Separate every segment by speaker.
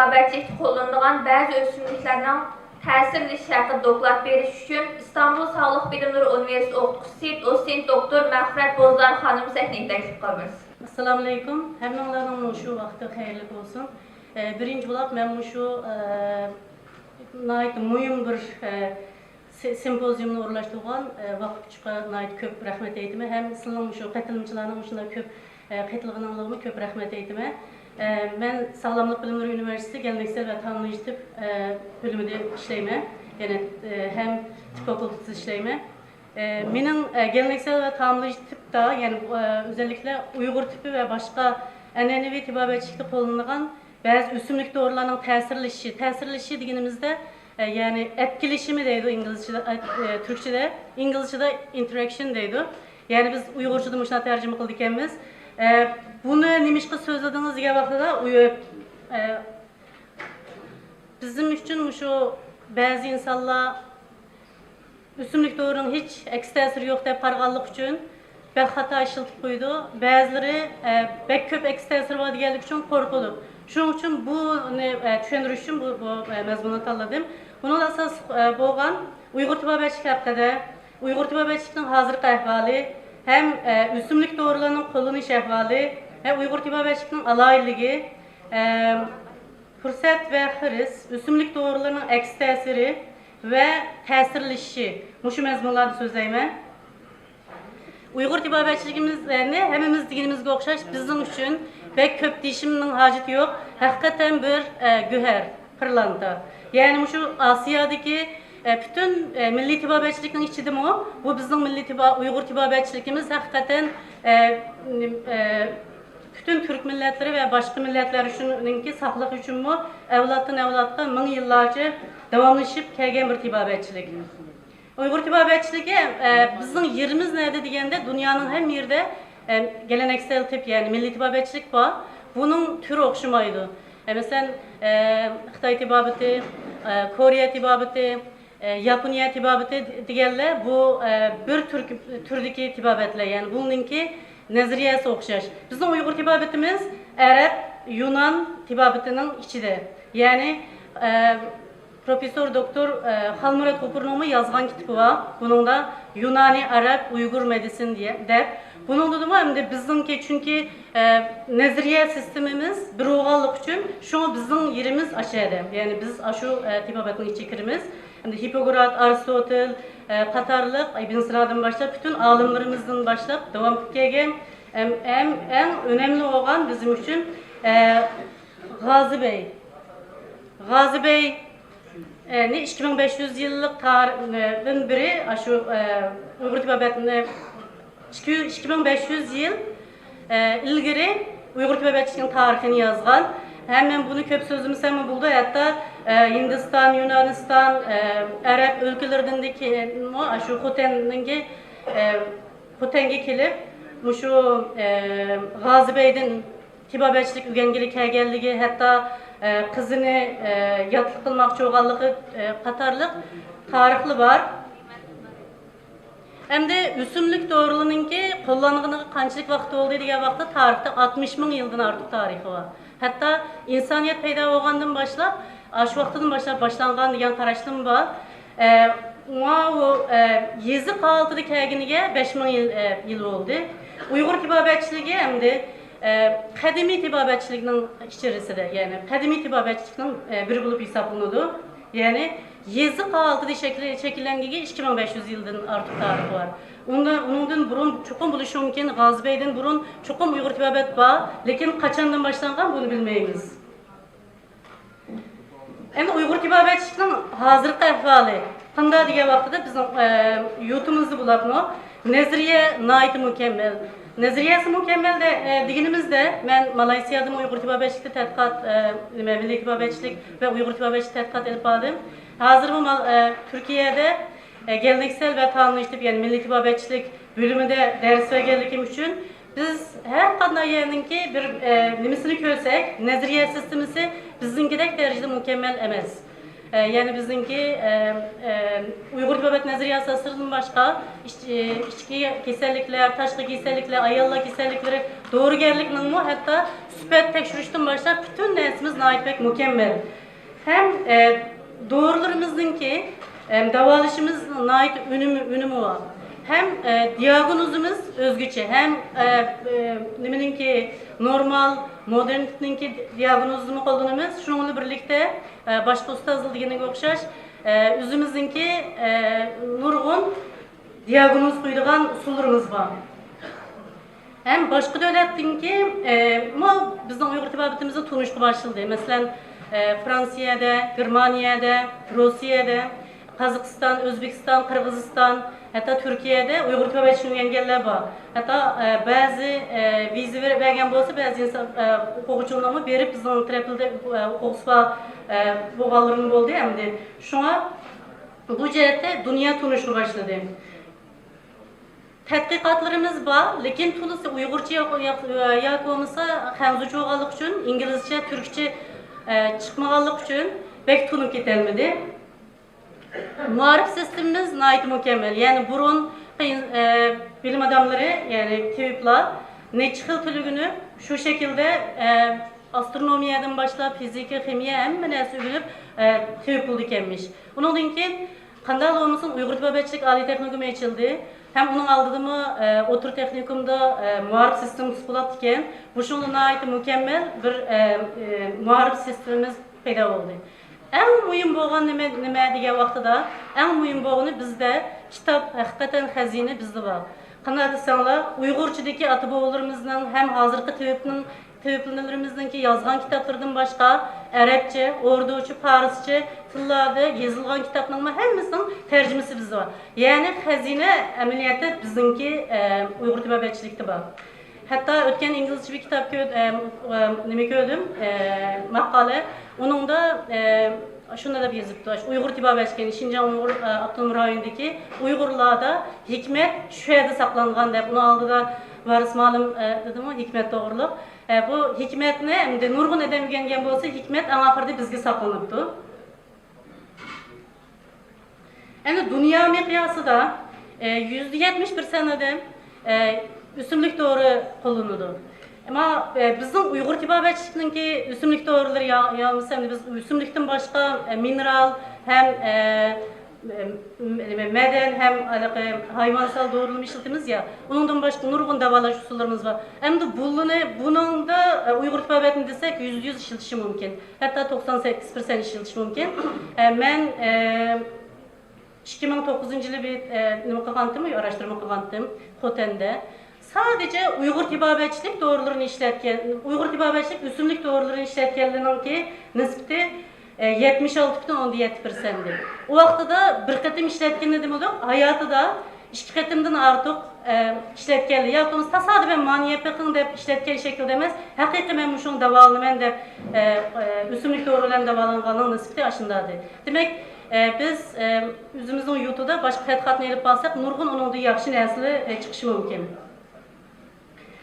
Speaker 1: tibaberçilikdə qollunduğan bəzi ösümlüklərdən təsirli şərtdə doklad veriş üçün İstanbul Sağlıq Bilimleri Üniversitesi oxucusu dosent doktor Məğfirət Bozlar xanım səhnəyə təklif qılırız.
Speaker 2: Assalamu alaikum. Həmənlərin şu vaxtı xeyirli olsun. Birinci bulaq mən şu mühim bir sempozyumda uğurlaşdırğan vakıfçıqa köp rəhmət eytimə. Həm sizin şu qatılımçılarının şunda köp qatılığınlığımı köp rəhmət eytimə. Ben Sağlamlık Bilimleri Üniversitesi Geleneksel ve Tanımlayıcı Tıp bölümünde işleyme. Yani hem tıp fakültesi işleyme. Benim geleneksel ve tanımlayıcı tıpta yani özellikle Uygur tıpı ve başka ənənəvi tibaberçilikdə kullanılan bazı üsümlük doğrularının təsirlişi dediğimizde yani etkileşimi deydi İngilizce'de, Türkçe'de, İngilizce'de interaction deydi. Yani biz Uygurca'da müşna tercüme kıldık kendimiz. Bunu nemişki sözlediğiniz gibi vaxtıda bizim için şu bazı insanlar üsümlük doğrunun hiç ekstensiri yok deyip parğallık için bek hata işiltip koydu. Bazıları bek köp ekstensir var geldik için korkuldu. Şunun için bu düşündürüş için bu mezmunu tanıdım. Bunun asas boğan Uygur tibaberçilik hakkında, Uygur tibaberçilikinin hazırlık ahvali, hem üsümlük doğrularının kullanış ahvali, hem Uygur tibaberçilikinin alaylığı, fırsat ve hırs, üsümlük doğrularının eks tesiri ve tesirlişi. Muşu mezmunlarda sözleyme. Uygur tibaberçilikimizde hemimiz diğerimizge okşaş bizim için pek köp değişiminin haceti yok. Hakikaten bir güher, pırlanta. Yani muşu Asya'daki bütün milli tibaberçilikin içinde mi o? Bu bizim Uygur tibaberçilikimiz hakikaten bütün Türk milletleri ve başka milletler için sağlık için mi? Evlattan evlatta min yıllarca devamlaşıp kelgen bir tibaberçilik. Uygur tibaberçiliği bizim yerimiz nerede diyende dünyanın hem yerde geleneksel tip yani milli tibaberçilik var. Bunun türü okşumaydı. Mesela Xitay tibabeti, Kore tibabeti, Japonya tibabeti diğerler bu bir türdeki tibabetler yani bununki nezariyesi okşaş. Bizim Uygur tibabetimiz Arap, Yunan tibabetinin içinde. Yani Profesör Doktor Halmurat Kopurnomu yazgan kitabı var. Bunun da Yunani, Arap, Uygur Medisin diye de. Bunun da hem de bizimki çünkü nezariye sistemimiz bir oğallık için şu bizim yerimiz aşağıda. Yani biz aşı tibabetin içekirimiz. Hem de Hipokrat, Aristotel, Katarlık, İbn Sina'dan başlayıp bütün alimlerimizden başlayıp devam ettiğim en önemli olan bizim için Gazi Bey. Gazi Bey 2500 yıllık tarihin biri şu Uygur tibabetinde 2500 yıl ilgiri Uygur tibaberçiliğinin tarihini yazgan. Hemen bunu köp sözümüz hemen buldu. Hatta Hindistan, Yunanistan, Arap ülkelerindeki şu Huten'e kelip şu Gazi Bey'den tibaberçilik ügengelik hergelliği hatta kızını yatlık kılmak çoğallığı Katarlık tarihli var. Hem de üsümlük doğruluğunun ki kullanıldığının kaçlık vakti olduğu diye vakti tarihte 60 bin yıldan artık tarihi var. Hatta insaniyet peyda olgandan başlayıp şu vaktidan başlayıp başlangan diyen karıştım var. O yezi kaltıdı keginiye 5 bin yıl oldu. Uygur tibaberçiliği hem de kadimi tibaberçiliğinin içerisinde yani kadimi tibaberçiliğinin bir bulup hesaplanıyordu. Yani yezi kaltıdı şekillendiği 2500 yıldan artık tarihi var. Ondan burun çokum buluşu mümkün, Gazi Bey'den burun çokum Uygur tibabet var. Lakin kaçandan başlangan bunu bilmeyiz. Hem Uygur tibaberçiliğinin hazırlık ahvali. Kanda diye vakitte bizim YouTube'umuzu bulak mı? Nezriye naiti mükemmel. Nezriyesi mükemmel de diğinimizde ben Malasya'da Uygur tibaberçilikte tetkikat, milli tibaberçilik ve Uygur tibaberçilik tetkikat edip aldım. Hazır bu Türkiye'de geleneksel ve tanımlayıcı tip yani milli tibaberçilik bölümünde ders vergelikim için biz her kadına yerindeki bir nimisini körsek nezriye sistemisi bizimki de derecede mükemmel emez. Yani bizimki Uygur Tibabat Nazariye Asası'nın başka içki keserlikler, taşlı keserlikler, ayalla keserlikleri, doğrugerlikinin mu hatta süper tekşürüşten başlar bütün nesimiz naitbek mükemmel. Hem doğrularımızın ki davalışımız nait ünümü var. Hem diagnozumuz özgüçe, hem ki normal, moderniteninki diagnozunu kullanımız, şununla birlikte başka usta yazıldığına okşaş, özümüzünki nurgun diagnoz koyduğun usullarımız var. Hem başka devlettinki, ama bizden Uygur tibabetimizde tunuşku başladı. Mesela Fransa'da, Germanya'da, Rusya'da, Kazakistan, Özbekistan, Kırgızistan, hatta Türkiye'de Uygur tibabetçinin engeller var. Hatta bazı vize vergen bolsa bazı insan hukukçularımı berip bizden tarafında hukukçular boğalarının oldu hem de şuna bu cihette dünya tunuşu başladı. Tədqiqatlarımız var, lakin Tunus'ta Uygurca yapmamızsa Hanzuca oğalık için, İngilizce, Türkçe çıkmağalık için pek tunuk ketelmedi. Muharip sistemimiz nait mükemmel. Yani burun bilim adamları yani tıbipler ne çıkıltılığını şu şekilde astronomiyadan başlayıp fizika, kimya hem nesi bilip tıbip bulduk emmiş. Onun için Kandal olmasın Uygur Tibabetçilik Ali Teknikum açıldı. Hem onun aldığımı otur teknikumda muharip sistemimiz bulatken bu şunun ait mükemmel bir muharip sistemimiz peyda oldu. En mühim boğan nime diye vaxtıda, en mühim boğanı bizde kitap, hakikaten hazine bizde var. Kanadı sanla Uygurçadaki atıboğullarımızdan hem hazırkı tüyüplünlerimizden ki yazgan kitaplardan başka Arapça, Orduça, Parisçe, tıllarda yazılgan kitaplarının hemimizin tercümesi bizde var. Yani hazine ameliyatı bizimki Uygur tibabetçilikte var. Hatta ötken İngilizce bir kitap gördüm, makale. Onun da şunda da bir yazıptı. Uygur tibabetçiliği, Şincan Uygur Abdülhamid rayonundaki Uygurlarda hikmet şu yerde saklanğan deyip bunu aldı da varis malum dedim o hikmet doğruluk. Bu hikmet ne? Hem de nurgun edemgen bolsa hikmet ama ahırda bizge saklanıptı. Yani dünya miqyası da %71 senede üstünlük doğru kullanıldı. Ama bizim Uygur tibabetçiliğindeki üstünlük doğruları yani biz üstünlükten başka mineral hem meden hem hayvansal doğrulum işletimiz ya. Ondan başka nurgun davalaş usullarımız var. Hem de bunun da Uygur tibabetini desek %100 işletici mümkün. Hatta 98% işletici mümkün. Ben 2009 yılı bir araştırma kılantım Hoten'de. Sadece Uygur tibabetçilik doğrularını işletken, Uygur tibabetçilik üstünlük doğrularını işletkenlerinin ki nispeti 76,7%'di. O vaxtda da bir qetim işletken ne demek oluyor? Hayatı da iki qetimden artıq işletkenli. Yaptığımız tasadüfen maniyepekini de işletken şekilde demez. Hakikaten ben şunun davalını ben de üstünlük doğrularını davalanğanın nispeti aşındadır. Demek biz özümüzün YouTube'da başka tədqiqatını elib balsaq, nurgun onun da yaxşı nəsli çıxışı mümkün.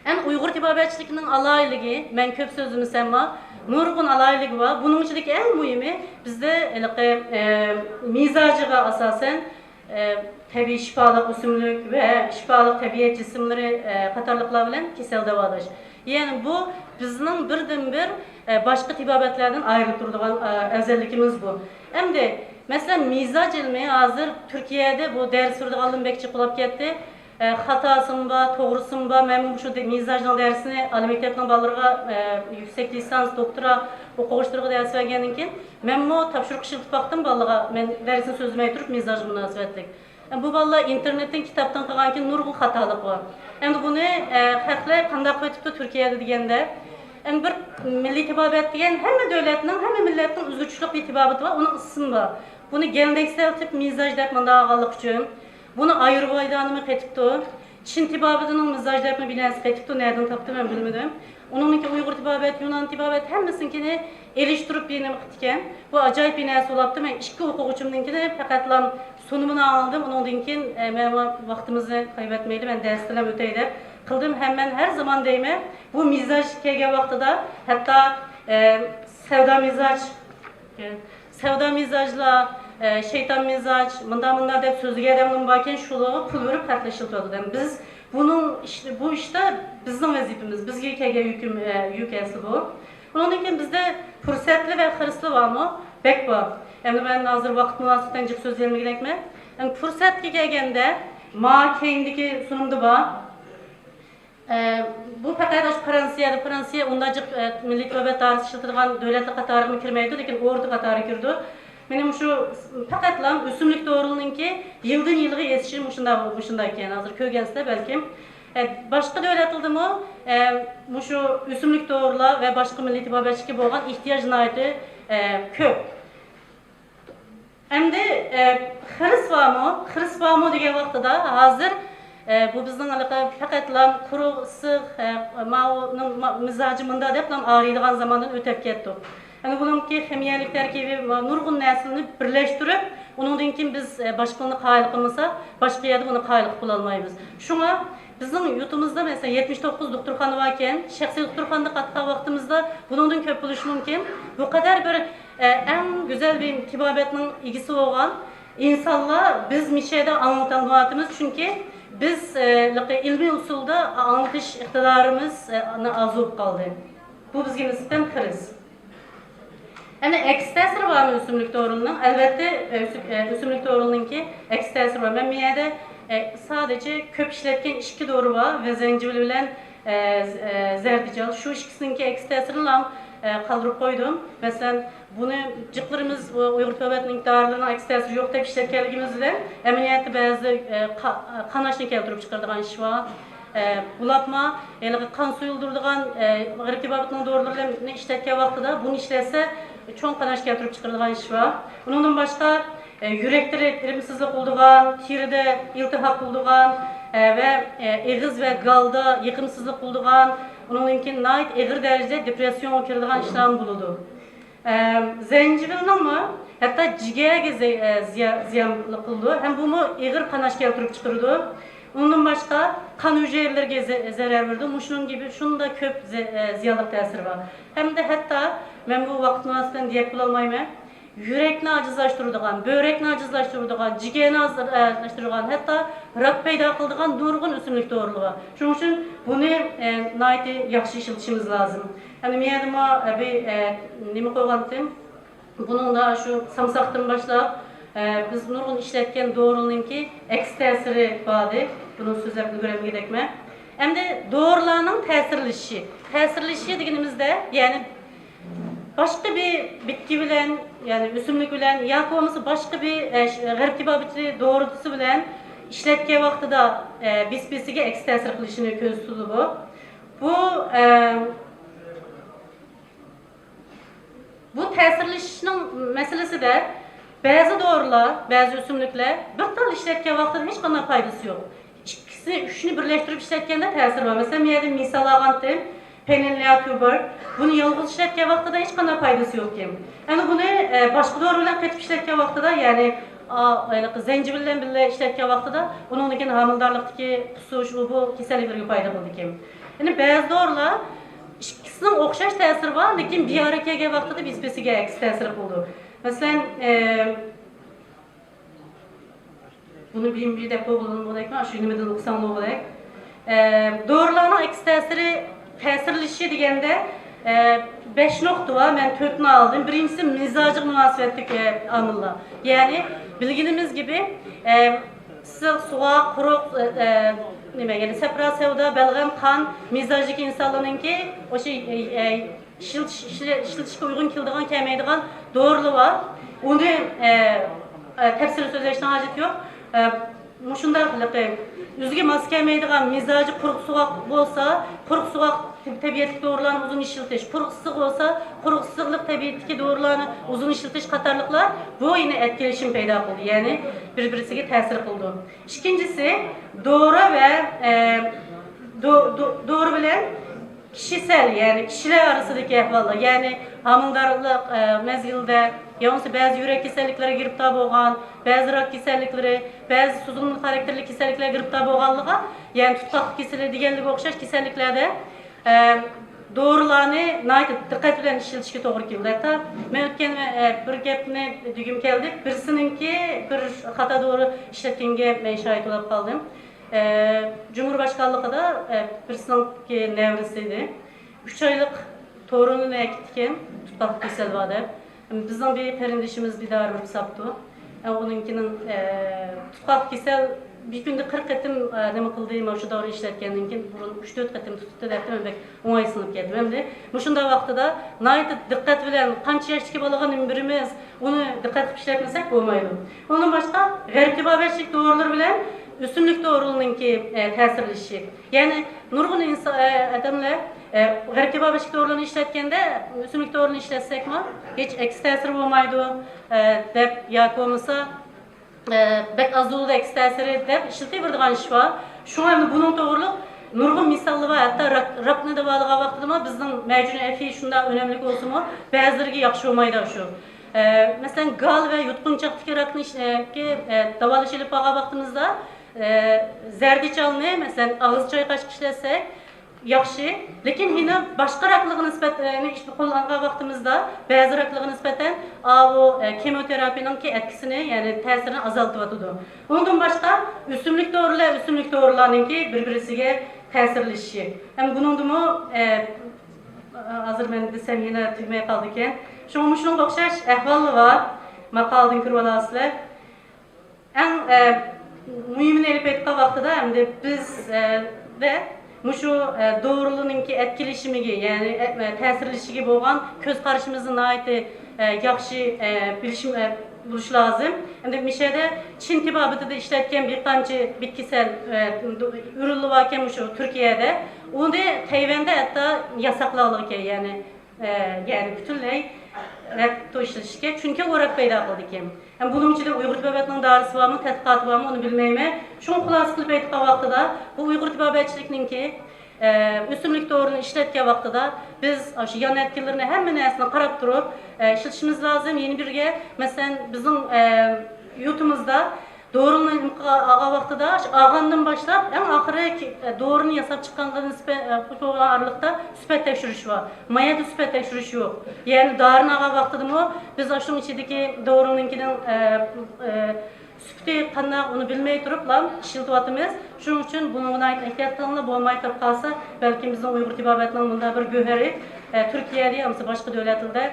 Speaker 2: En Uygur tibabetçiliğinin alaylığı, ben köp sözümü ama nurgun alaylığı var. Bunun içindeki en mühimi bizde mizacığa asasen tabi şifalık üsümlük ve şifalık tabiiyet cisimleri katarlıklar bilen kesel davalaş. Yani bu bizden birden-bir başka tibabetlerden ayrılıp durduğun özellikimiz bu. Hem de mesela mizac ilmi hazır Türkiye'de bu ders sürdüğün bekçi kulak etti. Hatasın ba, doğrusun ba, ben şu mizacın dersini Ali Mektep'ten balırga yüksek lisans, doktora okuyuşturgu ders vergenin ki ben bu tapşırık şıltıp baktım balığa, ben dersin sözüme oturup mizacı münasebetlik. Bu balla internetten kitaptan kalan ki nurgun hatalık var. Hem bunu haklı kandak vetipte Türkiye'de degende hem bir milli tibabet diyen hem devletinin hem milletin üzücülük bir tibabeti var, onun ısısın var. Bunu geleneksel tip mizacı depmanda ağalık için. Bunu Ayurveda'nı ketipti. Çin tibabetinin mizacı depme bilensi ketipti. Nereden taptı ben bilmedim. Onunki Uygur tibabet, Yunan tibabet hemmesinkini eleştirip benim iken bu acayip bir nesi olaptı. Ben iki hukukçumdunkini fakat sunumunu aldım. Onunkin ben vaktimizi kaybetmeydi. Ben derslerle öteydi. Kıldım hemen her zaman deyime bu mizac kege vakti da hatta sevda mizac sevda mizajla, şeytan mizaj, mında dep sözüge adamın baken şuluğu pul verip tartışılıyordu. Yani biz bu işte bizim vazifemiz, bizge kege yükesi bu. Onun için bizde fırsatlı ve hırslı var mı? Bek var. Yani ben hazır vakit münasebeten cık sözlerime gerekme. Yani fırsat gelgende ma keyindeki sunumda var. Bu fakat Fransiya ondacık milli töbet tartışıldıran devlet katarı kirmeydi, lekin ordu katarı kirdi. Benim şu fakatlam üsümlük doğruluğunun ki yıldan yılga yetişir muşunda iken hazır köygensinde belki. Başka devlet oldu mu? Şu üsümlük doğrula ve başka milli tibabetçi boğan ihtiyacına ait köp. Hem de hırs var mı diye vakti da hazır bu bizden alakalı fakatlam kuru sık mağunun mizacımında deplam ağrıydıgan zamandan ötep kettik. Yani bunun ki hemiyelik terkibi nurgun neslini birleştirip onun için biz başkanlık haylıkımızsa başka yerde bunu haylık bulalmayız. Şuna bizim yutumuzda mesela 79 doktorxana varken, şahsi doktorxanda katta vaktimizde bunun köp buluş mümkün. Bu kadar bir en güzel bir tibabetinin ilgisi olan insanlar biz mişede anlatanlatımız çünkü biz ilmi usulda anlatış iktidarımız azub kaldı. Bu bizge nisbeten kriz. Yani eks tesiri var mı üsümlük doğruluğunun? Elbette üsümlük doğruluğunun ki eks tesiri var. Ben miyede sadece köp işletken işki doğru var ve zencefil bilen zerdical. Şu işkisininki eks tesirini kaldırıp koydum. Mesela bunu cıklarımız Uygur töbetinin iktidarlarına eks tesiri yok da işletkenligimizde eminiyette bazı kanaşını keltirip çıkardıgan iş var. Bulatma, kan suyuldurduğun gırtibabetinin doğrularıyla işletken vaxtıda bunu işlese çoğun kanaş keltirip çıkardıgan iş var. Bunun başka yürekleri erimsizlik bulduğun, tiride iltihap bulduğun ve eğiz ve galda yıkımsızlık bulduğun, onun imkin nait eğir derecede depresyon okirdiğin işlem bulundu. Zencefilin mi? Hatta cigeye ziyanlı kıldı. Hem bunu eğir kanaş keltirip çıkardı. Onun başka kan hücrelerine zarar verdi. Muşunun gibi şunun da köp ziyanlık tesiri var. Hem de hatta ben bu vakit münasebeten diyet bulalmayayım. Yürekni acizlaştırdıgan, börekni acizlaştırdıgan, cigeni acizlaştırdıgan, hatta rak peyda kıldığan nurgun üsümlük doğruluğu. Şunun için bunu naiti yaxşı işletişimiz lazım. Yani miyadıma bir nemi koygandım. Bunun da şu samsaktın başla biz nurgun işletken doğruluğun ki eks tesiri vardı. Bunun sözlerini görevine gidekme. Hem de doğrularının tesirlişi. Tesirlişi dediğimizde yani başka bir bitki bilen yani üsümlük bilen yakuvamızı başka bir gırtibabetçi doğrultusu bilen işletke vaxtıda bispesiga eks tesir kılışını köz tutu bu. Bu tesirlişinin meselesi de bazı doğrular, bazı üsümlükler bir tal işletke vaxtıda hiç kadar faydası yok. İkisini, üçünü birleştirip işletkende tesir var. Mesela miyade misal ağantım, penilliya tübür. Bunu yalnız işletke vaxtıda hiç kadar faydası yok ki. Yani bunu başka doğrularla ketip işletke vaxtıda yani zencibilden bile işletke vaxtıda onun için hamildarlıktaki kusuş, bu kesinlikle fayda buldu ki. Yani bazı doğrular ikisinin okşaş tesiri var, lakin bir harekete vaxtıda bispesiga eks tesiri buldu. Mesela bunu bir depo bulunduğu olarak, şu 2090'lı olarak doğrularının eks tesirlişi degende 5 nokta var, ben 4'ünü aldım. Birincisi mizacı münasebetlik amılla. Yani bildiğiniz gibi sık, suğa, kuruk, yani sepra, sevda, belgem, kan, mizacık insanların ki o işletişke uygun kıldığın, kemeydiğin doğruluğu var. Onu tepsili sözleşten hacet yok. Muşunda üzgü maske meydiğin mizacı kuruk suğak olsa, kuruk suğak tabiatlık doğrularını uzun işiltiş, kuruk sık olsa, kuruk sıklık tabiatlık doğrularını uzun işiltiş katarlıklar bu yine etkileşim peyda oldu. Yani birbirisiyle tesir kıldı. İkincisi doğru ve doğru bilen kişisel yani kişiler arasındaki ehvallar yani hamildarlık mezgilde yalnız bazı yürek keselliklere girip tabi olgan, bazı rak kesellikleri, bazı suzunluk karakterli keselliklere girip tabi olganlığa yani tutkaklı keselliğe digenlik okşaş keselliklerde doğrularını nayt dikkat bilen işletişke doğru keldi. Hatta men ötken bir gepni dügüm keldi. Birisininki bir hata doğru işletkenge men şahit olup kaldım. Cumhurbaşkanlığı birisininki nevrisiydi. 3 aylık torununu ekitken tutkak kesel vardı. Bizden bir perindişimiz bir daha bir saptı. Onunkinin tutkak kesel bir günde 40 etim ne kıldığım şu doğru işletkenliğin burun 3-4 etim tuttu derdim ben oңай sınıp geldim. Hem de muşunda vaqtida nayt dikkat bilen qancha yaşki balagan birimiz onu dikkat qilib işletmesek olmaydı. Onun başka g'aribtibobatchilik doğrular bilen üstünlük doğruluğununki ta'sirlishi. Yani nurgun insan adamlar g'aribtibobatchilik doğruluğunu işletkende üstünlük doğruluğunu işletsek mi hiç eksi ta'sir olmaydı deb yoki bo'lmasa bek az dolu da eksi ta'siri deb işletebildiğin iş var. Şu an bunun doğruluq nurgun misallı var. Hatta rakni da bağlığa vaqtida bizning mevcut efi şunda önemli olsun mu? Bazıları yaxşı olmaydı şu. Mesela gal ve yutqunchaqdagi rakni davalash ilib bağa vaqtimizda zerdeçalni mesela ağız çay qaşıq işletsek yaxşı. Lekin yine başka raklığı nispeten qo'llangan vaqtimizda bazı raklığı nispeten o kemoterapiyanın ki etkisini yani tesirini azaltıvatıdı. Ondan başka üstünlük doğrularınki bir-birisiga ta'sirleşişi. Hem bunun da mı hazır ben desem yine tüymeye kaldı iken. Şunun o'xshash ahvoli var. Maqoldan kirib olasizlar. Eng muhimini elib aytgan vaqtida hamda biz ve şu doğruluğunki etkileşimigi yani ta'sirlashiga bo'lgan ko'z qarashimizni nayt yaxshi buluş lazım. Hem de Mişe'de Çin tibabatida işletken bir qancha bitkisel ürünlü varken şu Türkiye'de onu da Tayvan'da hatta yasaklılık yani bütünley to işletişke çünkü olarak payda kıldı ki. Yani bunun için de Uygur tibabatının darısı var mı, tədqiqatı var mı onu bilmeyme. Şunu xulası qilib aytgan vaqtida bu Uygur tibabatchilikninki üstünlük doğrunu işletken vaqtida biz şu yan etkilerini hemen aslında qarab turib işletişimiz lazım. Yeni birge mesela bizim YouTube'umuzda doğrunun ağa vaqtida ağandan başlap en ahire doğrunu yasap çıkanların bu aralıkta süpet tekşürüş var. Mayada süpet tekşürüş yok. Yani darın ağa vaqtida mı biz aşkın içindeki doğrununkinin süpti qanday onu bilmey turup lan işiltivatımız. Şunun için bununla ait ehtiyatlarına bo'lmay turib qalsa belki bizim Uygur tibabatının bunda bir göheri Türkiye'de yamsa başka devletinde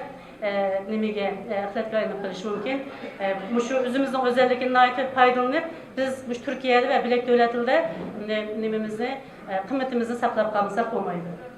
Speaker 2: nimege ixtilatlarını qilish mumkin. Şu özümüzün özellikini ait paydalanıp biz bu Türkiye'de ve bilek devletinde nimemizni qimmatimizni saqlab qolmasak bo'lmaydi.